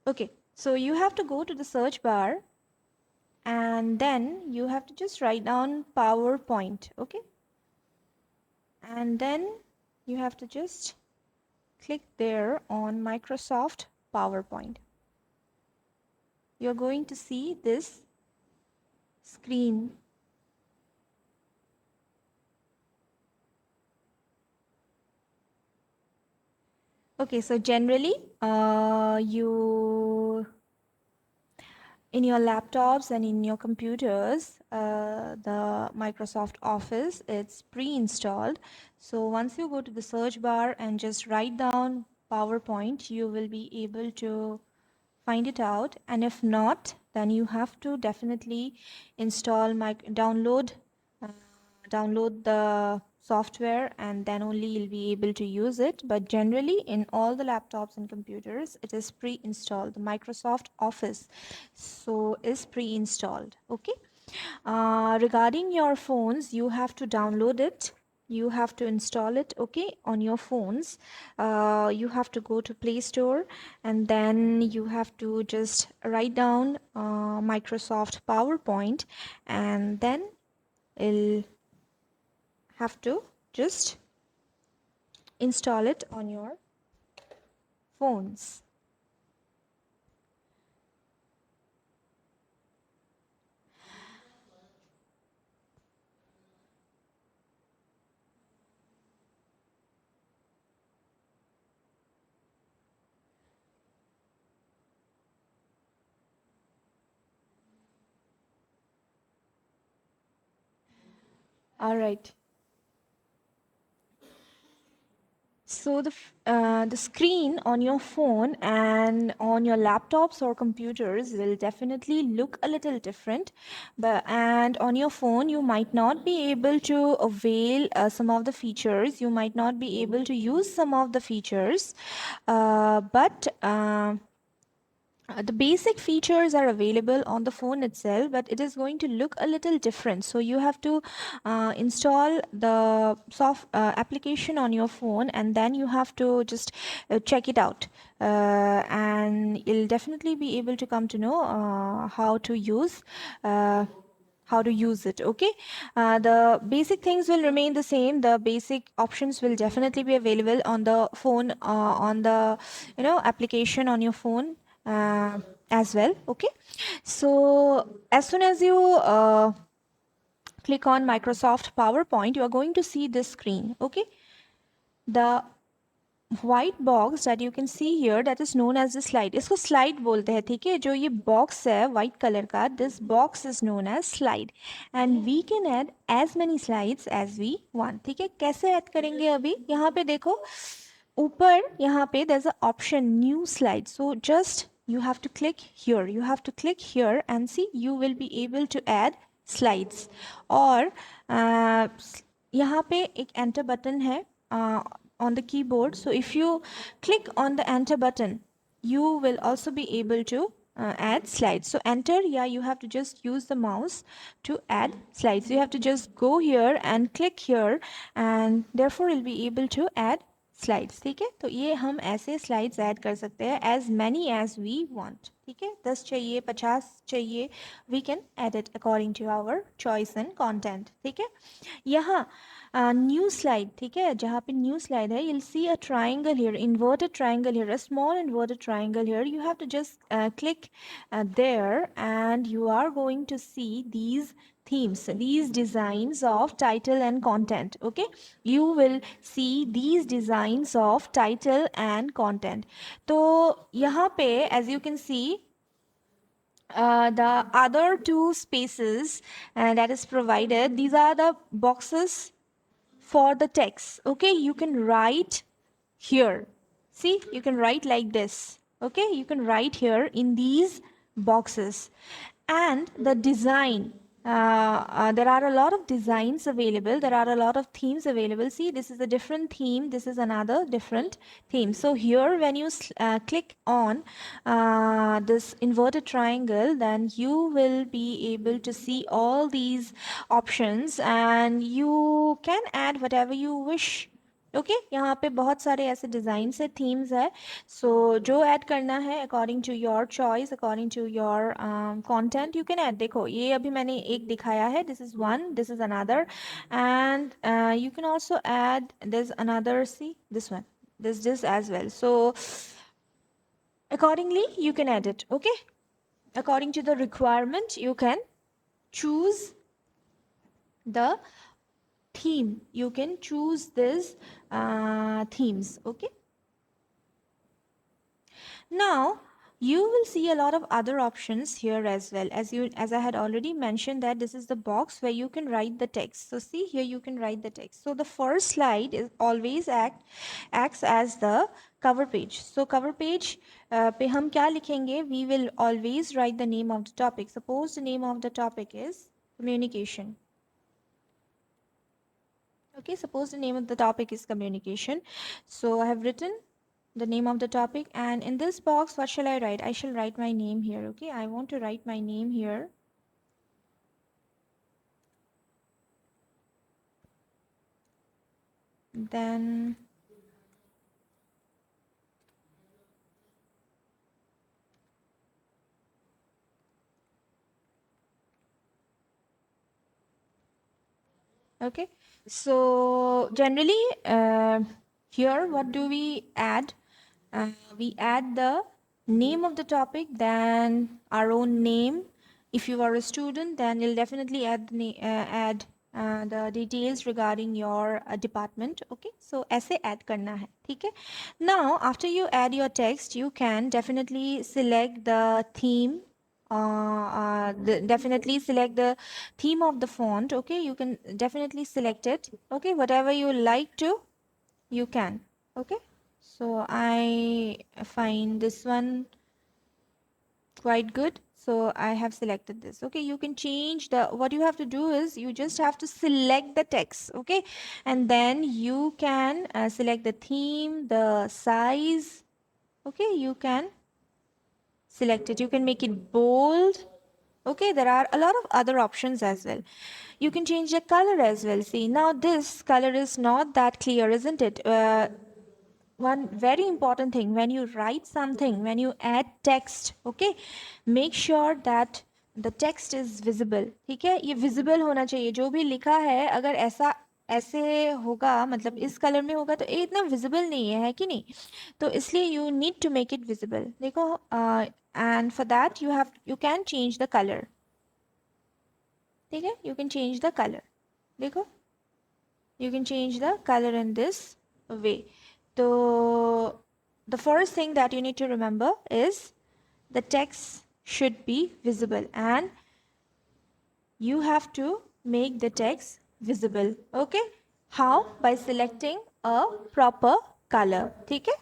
Okay, so you have to go to the search bar and then you have to just write down PowerPoint. Okay, and then you have to just click there on Microsoft PowerPoint. You're going to see this screen. Okay, so generally you in your laptops and in your computers, the Microsoft Office, it's pre-installed. So once you go to the search bar and just write down PowerPoint, you will be able to find it out. And if not, then you have to definitely install uh, download the software, and then only you'll be able to use it. But generally in all the laptops and computers, it is pre-installed. The Microsoft Office so is pre-installed. Okay, regarding your phones, you have to download it, you have to install it. Okay, on your phones, you have to go to Play Store, and then you have to just write down Microsoft PowerPoint, and then you'll have to just install it on your phones. All right. So the screen on your phone and on your laptops or computers will definitely look a little different, but and on your phone you might not be able to avail some of the features. You might not be able to use some of the features, but the basic features are available on the phone itself, but it is going to look a little different. So you have to install the soft application on your phone, and then you have to just check it out, and you'll definitely be able to come to know how to use it. Okay, the basic things will remain the same. The basic options will definitely be available on the phone, on the application on your phone uh, as well. Okay, so as soon as you click on Microsoft PowerPoint, you are going to see this screen. Okay, the white box that you can see here, that is known as the slide. इसको slide बोलते हैं. ठीक है, जो ये box है white color का, this box is known as slide, and we can add as many slides as we want. ठीक है, कैसे add करेंगे? अभी यहाँ पे देखो, ऊपर यहाँ पे there's a option new slide. So just you have to click here, you have to click here, and see, you will be able to add slides. और यहाँ पे एक enter button है on the keyboard. So if you click on the enter button, you will also be able to add slides. So enter, yeah, you have to just use the mouse to add slides. You have to just go here and click here, and therefore you'll be able to add slides. ठीक है, तो ये हम ऐसे slides add कर सकते हैं as many as we want. ठीक है, 10 चाहिए, 50 चाहिए, we can add it according to our choice and content. ठीक है, यहाँ न्यू स्लाइड. ठीक है, जहाँ पे न्यू स्लाइड है, you'll see a triangle here, inverted triangle here, a small inverted triangle here. You have to just click there, and you are going to see these themes, these designs of title and content. Okay, you will see these designs of title and content. तो यहाँ पे as you can see, the other two spaces that is provided, these are the boxes for the text. Okay, you can write here. See, you can write like this. Okay, you can write here in these boxes. And the design, there are a lot of designs available, there are a lot of themes available. See, this is a different theme, this is another different theme. So here when you click on this inverted triangle, then you will be able to see all these options, and you can add whatever you wish okay यहाँ पे बहुत सारे ऐसे design है, themes है, सो जो add करना है according to your choice, according to your content you can add. देखो ये अभी मैंने एक दिखाया है, this is one, this is another, and you can also add this another, see this one, this as well. So accordingly you can add it. Okay, according to the requirement you can choose the theme, you can choose this themes. Okay, now you will see a lot of other options here as well, as I had already mentioned that this is the box where you can write the text. So see here, you can write the text. So the first slide is always acts as the cover page. So cover page पे हम क्या लिखेंगे, we will always write the name of the topic. Suppose the name of the topic is communication. Okay, suppose the name of the topic is communication. So I have written the name of the topic, and in this box what shall I write? I shall write my name here. Okay, I want to write my name here. Then okay, so generally here what do we add? We add the name of the topic, then our own name. If you are a student, then you'll definitely add the details regarding your department. Okay, so ऐसे add करना है, ठीक है. Now after you add your text, you can definitely select the theme, definitely select the theme of the font. Okay, you can definitely select it. Okay, whatever you like to, you can. Okay, so I find this one quite good, so I have selected this. Okay, you can change the, what you have to do is you just have to select the text. Okay, and then you can select the theme, the size. Okay, you can select it, you can make it bold. Okay, there are a lot of other options as well. You can change the color as well. See, now this color is not that clear, isn't it? One very important thing, when you write something, when you add text, okay, make sure that the text is visible. ठीक है, ये visible होना चाहिए. जो भी लिखा है अगर ऐसा ऐसे होगा, मतलब इस कलर में होगा, तो ये इतना visible नहीं है कि नहीं? तो इसलिए you need to make it visible. देखो, and for that you can change the color. ठीक है, you can change the color. देखो, you can change the color in this way. So the first thing that you need to remember is the text should be visible, and you have to make the text visible. Okay, how? By selecting a proper color. ठीक है,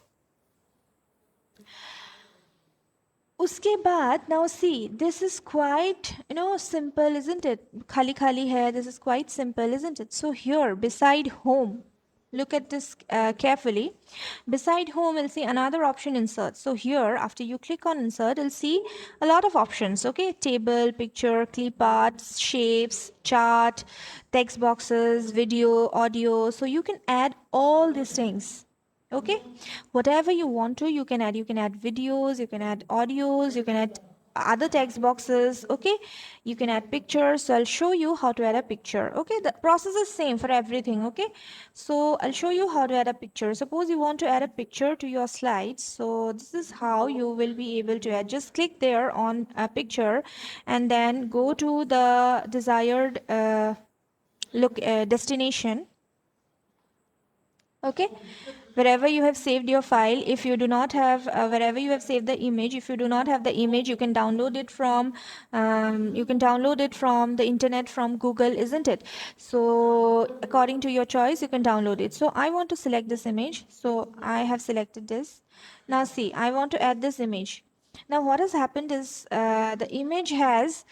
उसके बाद, now see, this is quite, simple, isn't it? खाली खाली है, this is quite simple, isn't it? So here beside home, look at this carefully. Beside home you'll see another option, insert. So here after you click on insert, you'll see a lot of options. Okay, table, picture, clip art, shapes, chart, text boxes, video, audio. So you can add all these things. Okay, whatever you want to, you can add. You can add videos, you can add audios, you can add other text boxes. Okay, you can add pictures. So I'll show you how to add a picture. Okay, the process is same for everything. Okay, so I'll show you how to add a picture. Suppose you want to add a picture to your slides, so this is how you will be able to add. Just click there on a picture and then go to the desired destination. Okay, wherever you have saved your file, if you do not have wherever you have saved the image, if you do not have the image, you can download it from the internet, from Google, isn't it? So according to your choice you can download it. So I want to select this image, so I have selected this. Now see, I want to add this image. Now what has happened is the image has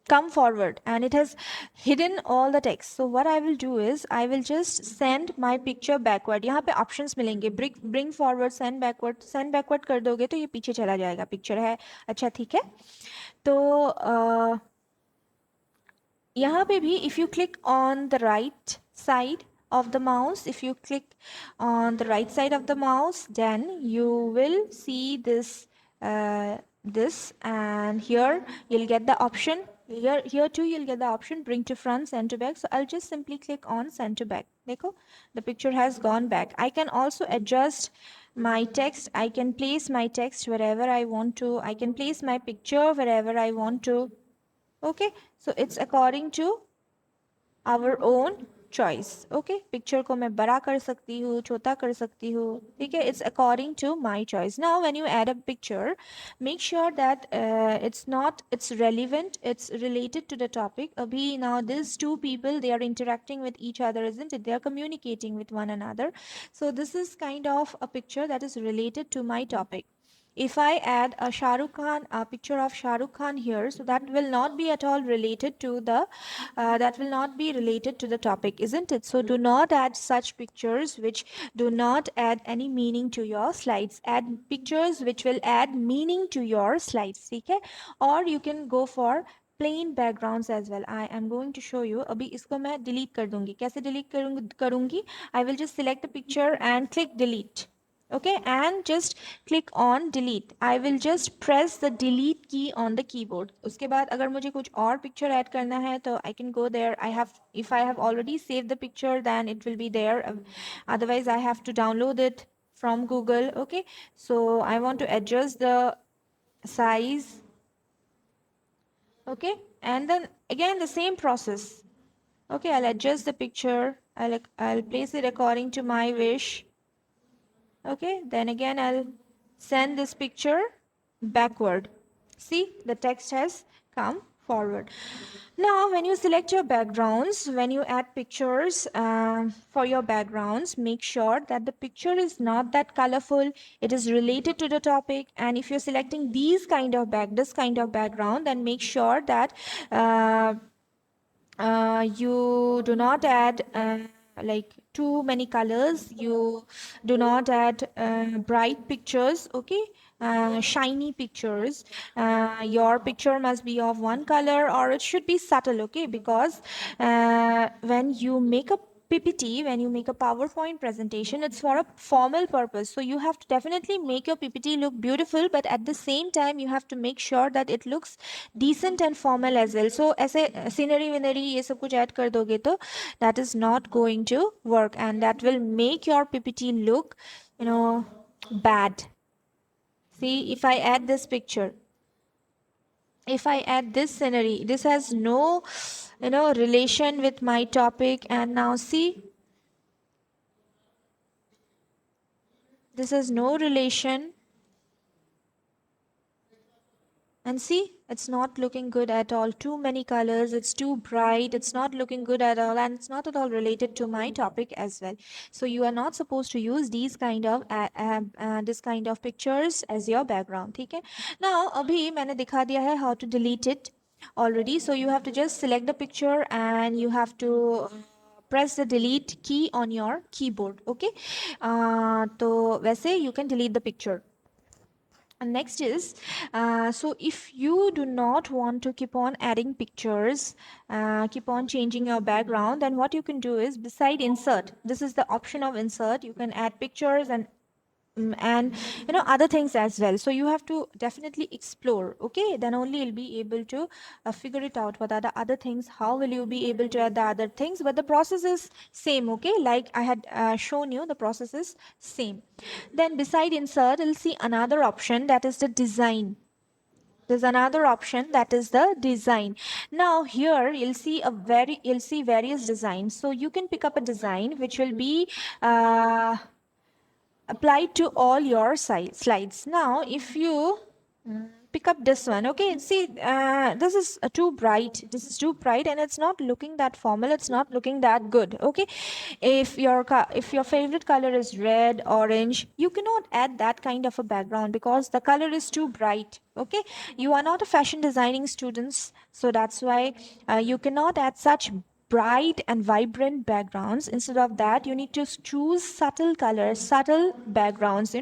come forward and it has hidden all the text. So what I will do is I will just send my picture backward. यहाँ पे options मिलेंगे, bring forward, send backward कर दोगे तो ये पीछे चला जाएगा. Picture है, अच्छा ठीक है. तो यहाँ पे भी if you click on the right side, of the mouse, if you click on the right side of the mouse, then you will see this this, and here you'll get the option. Here too you'll get the option bring to front, send to back. So I'll just simply click on send to back. Dekho, the picture has gone back. I can also adjust my text. I can place my text wherever I want to. I can place my picture wherever I want to. Okay, so it's according to our own choice. Okay, picture को मैं बड़ा कर सकती हूँ, छोटा कर सकती हूँ. ठीक है, it's according to my choice. Now when you add a picture, make sure that it's relevant, it's related to the topic. Abhi, now these two people, they are interacting with each other, isn't it? They are communicating with one another. So this is kind of a picture that is related to my topic. If I add a Shah Rukh Khan, a picture of Shah Rukh Khan here, so that will not be at all related to the topic, isn't it? So do not add such pictures which do not add any meaning to your slides. Add pictures which will add meaning to your slides, okay? Or you can go for plain backgrounds as well. I am going to show you. अभी इसको मैं delete कर दूंगी. कैसे delete करूंगी? I will just select the picture and click delete. Okay, and just click on delete. I will just press the delete key on the keyboard. उसके बाद अगर मुझे कुछ और picture add करना है तो I can go there. If I have already saved the picture, then it will be there. Otherwise I have to download it from Google. Okay, so I want to adjust the size. Okay, and then again the same process. Okay, I'll adjust the picture. I'll place it according to my wish. Okay, then again I'll send this picture backward. See, the text has come forward. Now when you select your backgrounds, when you add pictures for your backgrounds, make sure that the picture is not that colorful, it is related to the topic. And if you're selecting this kind of background, then make sure that you do not add like too many colors. You do not add bright pictures. Okay, shiny pictures. Your picture must be of one color, or it should be subtle. Okay, because when you make a PPT, when you make a PowerPoint presentation, it's for a formal purpose. So you have to definitely make your PPT look beautiful, but at the same time, you have to make sure that it looks decent and formal as well. So ऐसे scenery विनरी ये सब कुछ add कर दोगे तो that is not going to work, and that will make your PPT look, bad. See, if I add this picture, if I add this scenery, this has no, relation with my topic. And now see, this has no relation. And see, it's not looking good at all. Too many colors, it's too bright, it's not looking good at all, and it's not at all related to my topic as well. So you are not supposed to use this kind of pictures as your background. Okay? Now, abhi मैंने दिखा दिया है how to delete it already. So you have to just select the picture and you have to press the delete key on your keyboard. Okay? तो वैसे you can delete the picture. And next is, so if you do not want to keep on adding pictures, keep on changing your background, then what you can do is beside insert, this is the option of insert, you can add pictures and other things as well. So you have to definitely explore. Okay, then only you'll be able to figure it out what are the other things, how will you be able to add the other things, but the process is same. Okay, like I had shown you, the process is same. Then beside insert, you'll see another option, that is the design. There's another option, that is the design. Now here you'll see various designs. So you can pick up a design which will be applied to all your slides. Now, if you pick up this one, okay, see, this is too bright. This is too bright, and it's not looking that formal. It's not looking that good. Okay, if your favorite color is red, orange, you cannot add that kind of a background because the color is too bright. Okay, you are not a fashion designing students, so that's why you cannot add such bright and vibrant backgrounds. Instead of that, you need to choose subtle colors, subtle backgrounds,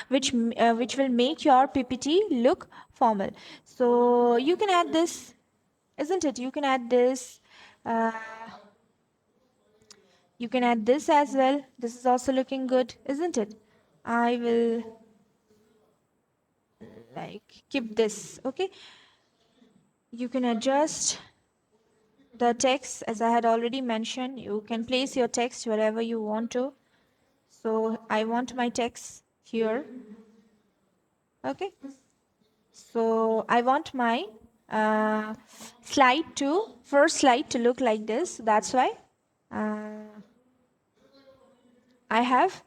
which will make your PPT look formal. So you can add this, isn't it? You can add this You can add this as well. This is also looking good, isn't it? I will like keep this. Okay, you can adjust the text as I had already mentioned. You can place your text wherever you want to. So I want my text here. Okay, so I want my uh, first slide to look like this. That's why uh, I have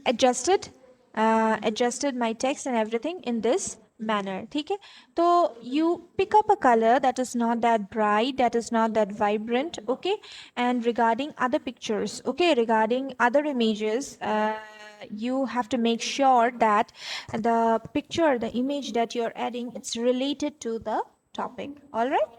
adjusted my text and everything in this manner. Okay, so you pick up a color that is not that bright, that is not that vibrant. Okay, and regarding other pictures, okay, regarding other images, you have to make sure that the picture, the image that you're adding, it's related to the topic. All right,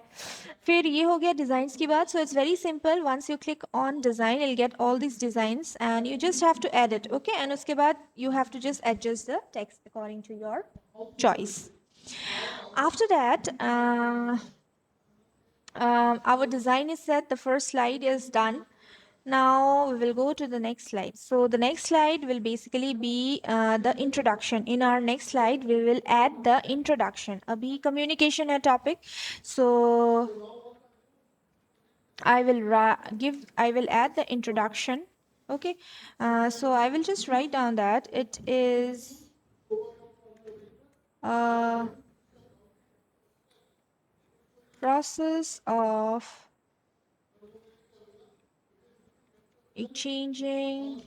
फिर ये हो गया designs की बात. So it's very simple. Once you click on design, you'll get all these designs and you just have to edit. Okay, and उसके बाद you have to just adjust the text according to your choice. After that, our design is set. The first slide is done. Now we will go to the next slide. So the next slide will basically be the introduction. In our next slide, we will add the introduction. Abhi communication है topic. So I will add the introduction. Okay, so I will just write down that it is a process of exchanging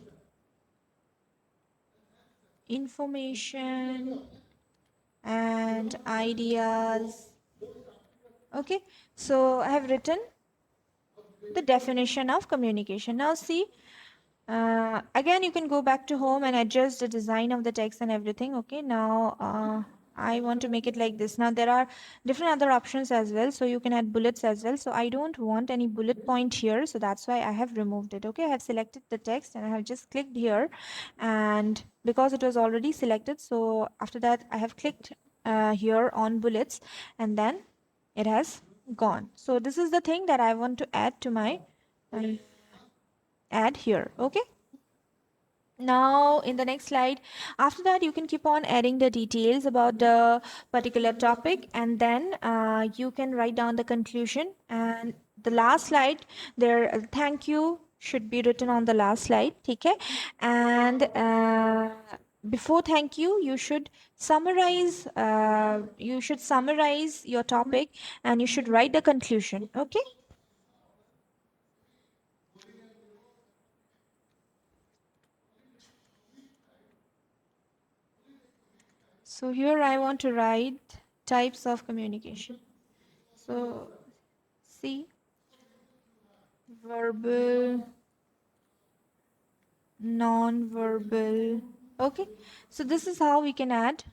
information and ideas. Okay, so I have written the definition of communication. Now see, again you can go back to home and adjust the design of the text and everything. Okay, now I want to make it like this. Now there are different other options as well, so you can add bullets as well. So I don't want any bullet point here, so that's why I have removed it. Okay, I have selected the text and I have just clicked here, and because it was already selected, so after that I have clicked here on bullets, and then it has gone. So this is the thing that I want to add to my add here. Okay, now in the next slide, after that you can keep on adding the details about the particular topic, and then you can write down the conclusion, and the last slide there, thank you should be written on the last slide. Okay, and before thank you, you should summarize your topic and you should write the conclusion. Okay, so here I want to write types of communication. So see, verbal, non-verbal. Okay, so this is how we can add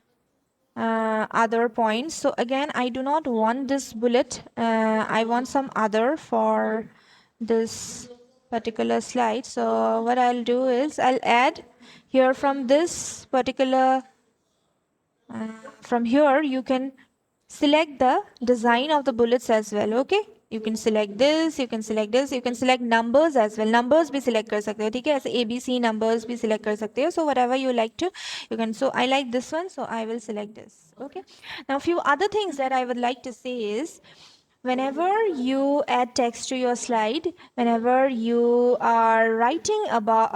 other points. So again, I do not want this bullet. I want some other for this particular slide. So what I'll do is I'll add here from this particular from here you can select the design of the bullets as well. Okay, you can select this, you can select this, you can select numbers as well. Numbers भी select कर सकते हो, ठीक है, ऐसे ABC numbers भी select कर सकते हो. So whatever you like to, you can. So I like this one, so I will select this. Okay, now few other things that I would like to say is, whenever you add text to your slide, whenever you are writing about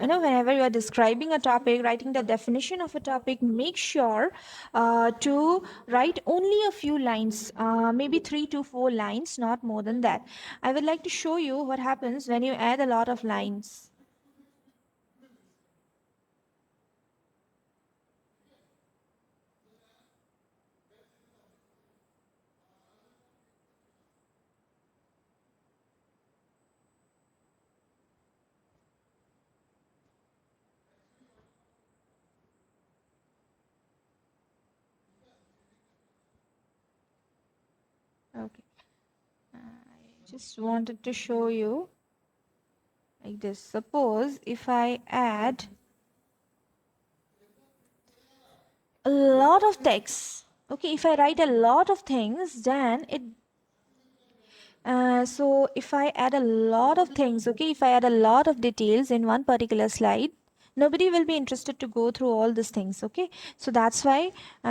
whenever you are describing a topic, writing the definition of a topic, make sure to write only a few lines, maybe 3 to 4 lines, not more than that. I would like to show you what happens when you add a lot of lines. Okay, I just wanted to show you like this. Suppose if I add a lot of text, okay, if I write a lot of things, then So if I add a lot of things, okay, if I add a lot of details in one particular slide, nobody will be interested to go through all these things, okay? So that's why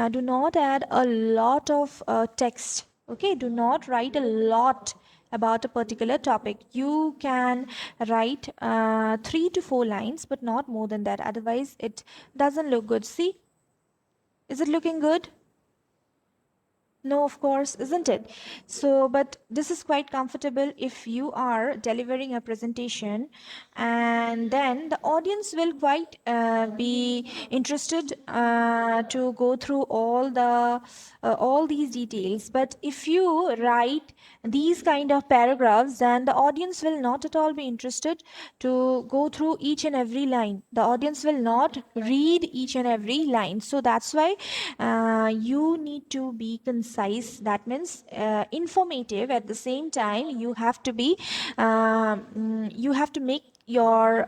do not add a lot of text, okay? Do not write a lot about a particular topic. You can write 3 to 4 lines, but not more than that. Otherwise, it doesn't look good. See, is it looking good? No, of course, isn't it? So, but this is quite comfortable if you are delivering a presentation, and then the audience will quite be interested to go through all these details. But if you write these kind of paragraphs, then the audience will not at all be interested to go through each and every line. The audience will not read each and every line. So that's why you need to be concise. That means informative. At the same time, you have to be you have to make your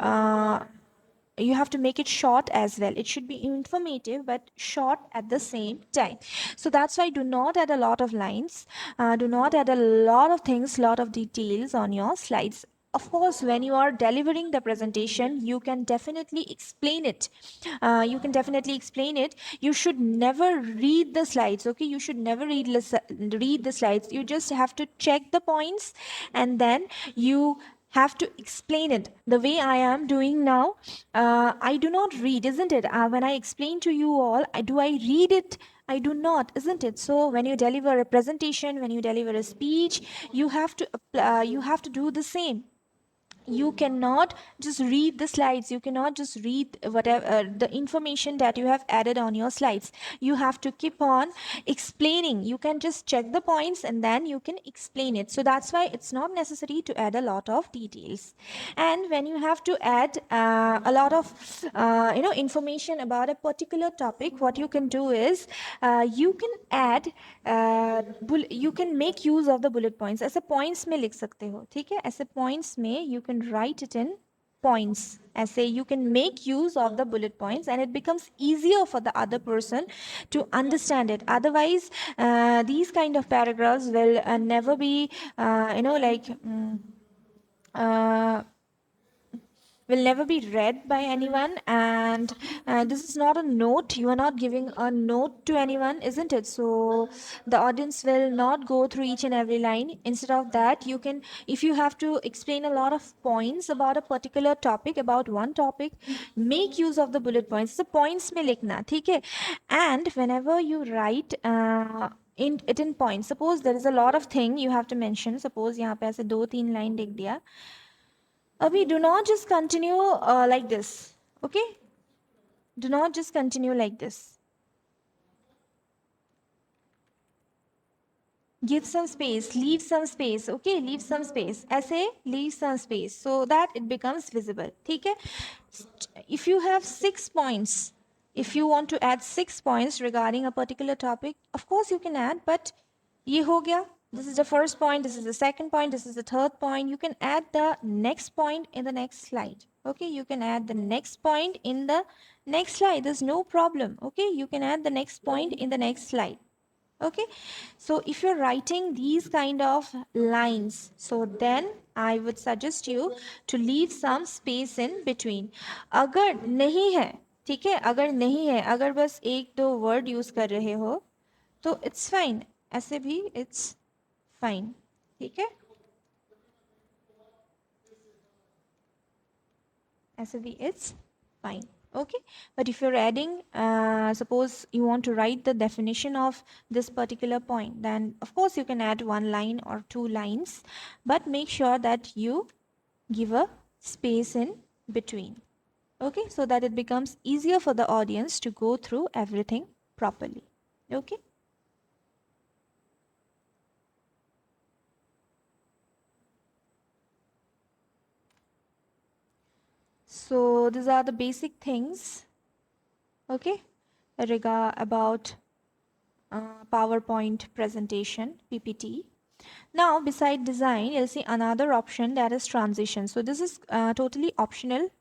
you have to make it short as well. It should be informative but short at the same time. So that's why do not add a lot of lines, do not add a lot of things, lot of details on your slides. Of course, when you are delivering the presentation, you can definitely explain it. You should never read the slides, okay? You should never read the slides. You just have to check the points, and then you have to explain it the way I am doing now. I do not read, isn't it? When I explain to you all, do I read it? I do not, isn't it? So when you deliver a presentation, when you deliver a speech, you have to do the same. You cannot just read the slides, you cannot just read whatever the information that you have added on your slides. You have to keep on explaining. You can just check the points and then you can explain it. So that's why it's not necessary to add a lot of details. And when you have to add a lot of information about a particular topic, what you can do is you can add you can make use of the bullet points. ऐसे points में लिख सकते हो, ठीक है? ऐसे points में you can write it in points. ऐसे you can make use of the bullet points, and it becomes easier for the other person to understand it. Otherwise, these kind of paragraphs will never be uh, will never be read by anyone. And this is not a note. You are not giving a note to anyone, isn't it? So the audience will not go through each and every line. Instead of that, you can, if you have to explain a lot of points about a particular topic, about one topic, make use of the bullet points. The points में लिखना, ठीक है? And whenever you write in points, suppose there is a lot of thing you have to mention. Suppose यहाँ पे ऐसे 2-3 line लिख दिया. We do not just continue like this, okay? Do not just continue like this. Give some space, leave some space, okay? Leave some space. Essay, leave some space so that it becomes visible, okay? If you have 6 points, if you want to add 6 points regarding a particular topic, of course you can add, but ye ho gaya. This is the first point, this is the second point, this is the third point. You can add the next point in the next slide. Okay, you can add the next point in the next slide. There's no problem. Okay, you can add the next point in the next slide. Okay, so if you're writing these kind of lines, so then I would suggest you to leave some space in between. अगर नहीं है, ठीक है, अगर नहीं है, अगर बस 1-2 word use कर रहे हो, तो it's fine. ऐसे भी it's fine. ठीक है, ऐसे भी it's fine. Okay, but if you're adding suppose you want to write the definition of this particular point, then of course you can add 1 line or 2 lines, but make sure that you give a space in between. Okay, so that it becomes easier for the audience to go through everything properly. Okay. So these are the basic things, okay, about PowerPoint presentation, PPT. Now, beside design, you'll see another option, that is transition. So this is totally optional.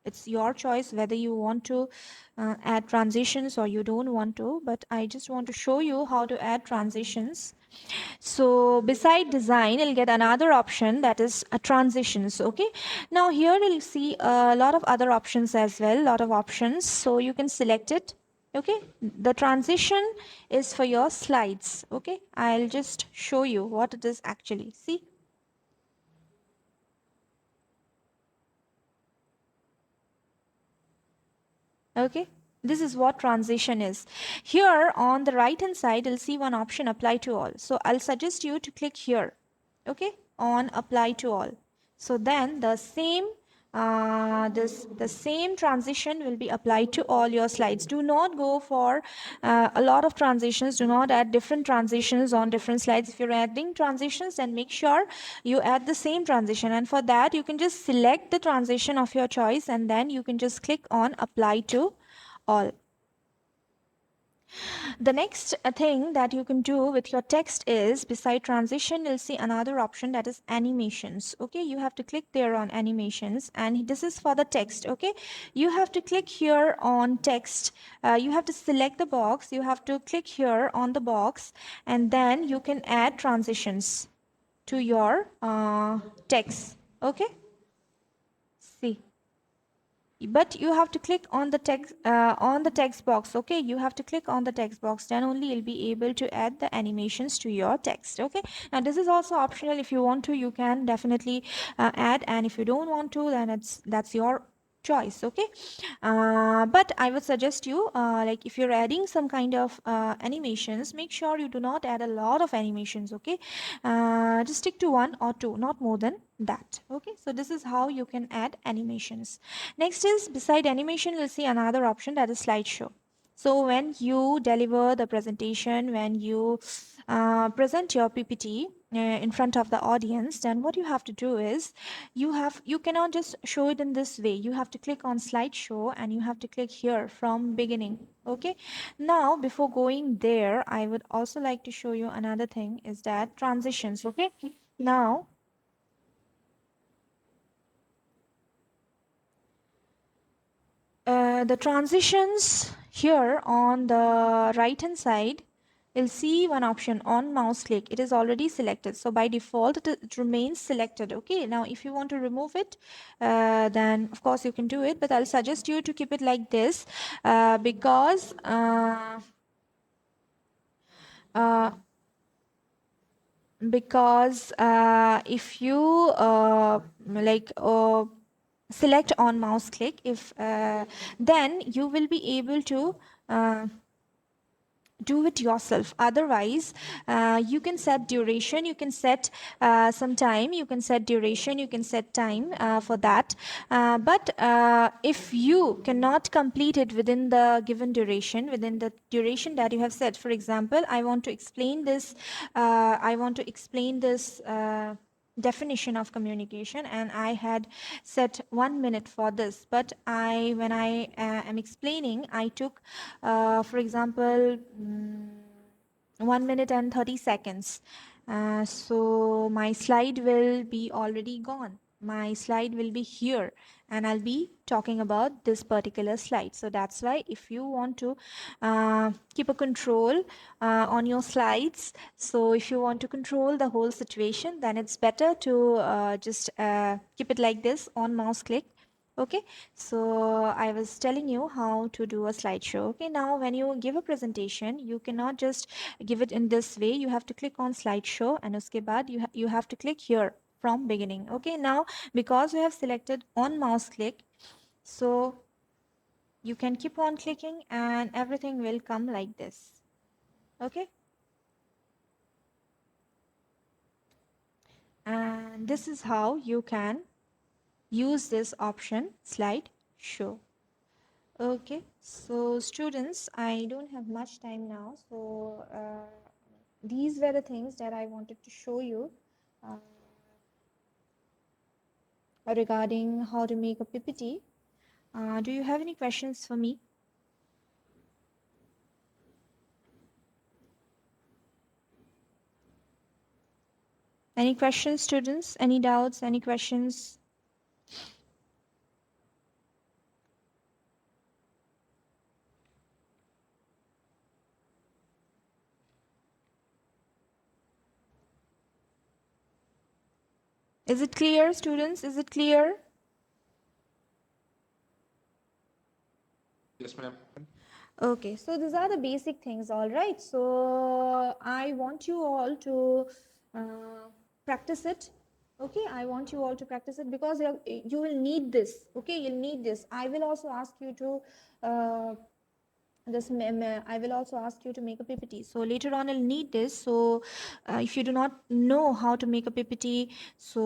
It's your choice whether you want to add transitions or you don't want to, but I just want to show you how to add transitions. So beside design, you'll get another option, that is transitions. Okay, now here you'll see a lot of other options as well, lot of options, so you can select it. Okay, the transition is for your slides. Okay, I'll just show you what it is actually. See, okay, this is what transition is. Here on the right hand side, you'll see one option, apply to all. So I'll suggest you to click here, okay, on apply to all. So then the same the same transition will be applied to all your slides. Do not go for a lot of transitions. Do not add different transitions on different slides. If you're adding transitions, then make sure you add the same transition, and for that you can just select the transition of your choice and then you can just click on apply to all. The next thing that you can do with your text is, beside transition, you'll see another option, that is animations. Okay, you have to click there on animations, and this is for the text. Okay, you have to click here on text. You have to select the box, you have to click here on the box, and then you can add transitions to your text. Okay, see, but you have to click on the text box. Okay, you have to click on the text box, then only you'll be able to add the animations to your text. Okay, now this is also optional. If you want to, you can definitely add, and if you don't want to, then that's your choice. Okay, but I would suggest you, like if you're adding some kind of animations, make sure you do not add a lot of animations. Okay, just stick to one or two, not more than that. Okay, so this is how you can add animations. Next is, beside animation, you'll see another option, that is slideshow. So when you deliver the presentation, when you present your PPT in front of the audience, then what you have to do is, you cannot just show it in this way. You have to click on slideshow and you have to click here from beginning. Okay, now before going there, I would also like to show you another thing, is that transitions. Okay, now the transitions here on the right hand side, you'll see one option, on mouse click. It is already selected, so by default it remains selected. Okay, now if you want to remove it, then of course you can do it, but I'll suggest you to keep it like this, because if you like select on mouse click, if then you will be able to do it yourself. Otherwise, you can set duration, you can set some time, you can set duration, you can set time for that, but if you cannot complete it within the given duration, within the duration that you have set. For example, I want to explain this definition of communication, and I had set 1 minute for this, but when I am explaining, I took for example 1 minute and 30 seconds. So my slide will be already gone. My slide will be here, and I'll be talking about this particular slide. So that's why, if you want to keep a control on your slides, so if you want to control the whole situation, then it's better to just keep it like this, on mouse click. Okay, so I was telling you how to do a slideshow. Okay, now when you give a presentation, you cannot just give it in this way. You have to click on slideshow, and uske baad you have to click here from beginning. Okay, now because we have selected on mouse click, so you can keep on clicking and everything will come like this. Okay, and this is how you can use this option, slide show. Okay, so students, I don't have much time now, so these were the things that I wanted to show you regarding how to make a PPT. Do you have any questions for me? Any questions, students? Any doubts? Any questions? Is it clear, students? Is it clear? Yes, ma'am. Okay, so these are the basic things, all right. So I want you all to practice it. Okay, I want you all to practice it because you will need this. Okay, you'll need this. I will also ask you to uh, I will also ask you to make a PPT. So later on I'll need this. So if you do not know how to make a PPT, so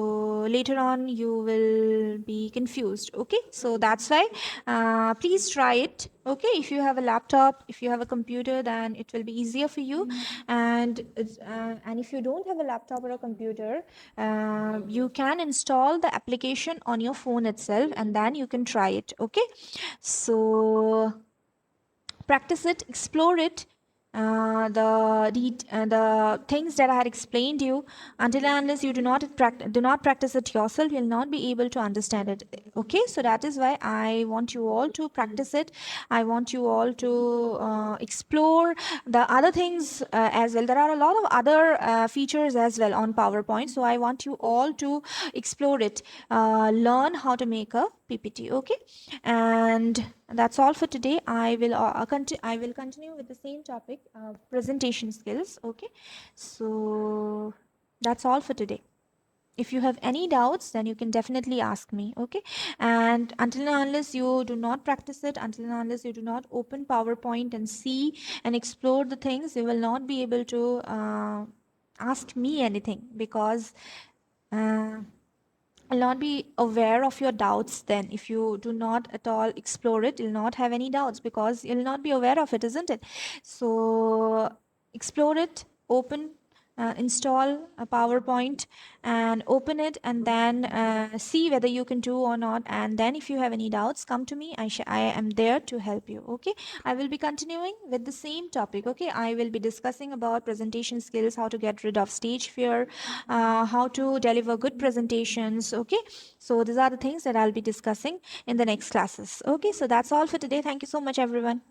later on you will be confused. Okay, so that's why please try it. Okay, if you have a laptop, if you have a computer, then it will be easier for you. And if you don't have a laptop or a computer, you can install the application on your phone itself, and then you can try it. Okay, so practice it, explore it. The things that I had explained you, until and unless you do not practice it yourself, you'll not be able to understand it. Okay, so that is why I want you all to practice it. I want you all to explore the other things as well. There are a lot of other features as well on PowerPoint, so I want you all to explore it, learn how to make a PPT. Okay, and that's all for today. I will continue with the same topic, presentation skills. Okay, so that's all for today. If you have any doubts, then you can definitely ask me. Okay, and until and unless you do not practice it, until and unless you do not open PowerPoint and see and explore the things, you will not be able to ask me anything, because will not be aware of your doubts. Then if you do not at all explore it, you'll not have any doubts, because you'll not be aware of it, isn't it? So explore it, open, install a PowerPoint and open it, and then see whether you can do or not. And then if you have any doubts, come to me. I am there to help you. Okay, I will be continuing with the same topic. Okay, I will be discussing about presentation skills, how to get rid of stage fear, how to deliver good presentations. Okay, so these are the things that I'll be discussing in the next classes. Okay, so that's all for today. Thank you so much, everyone.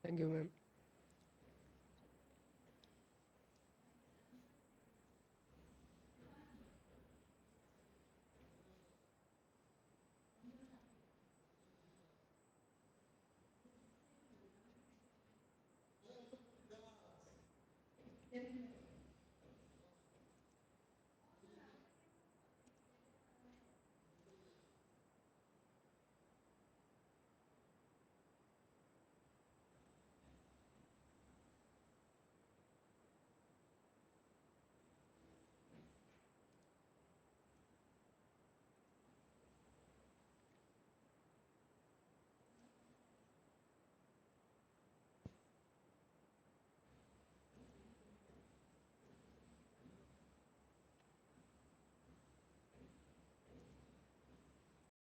Thank you, ma'am.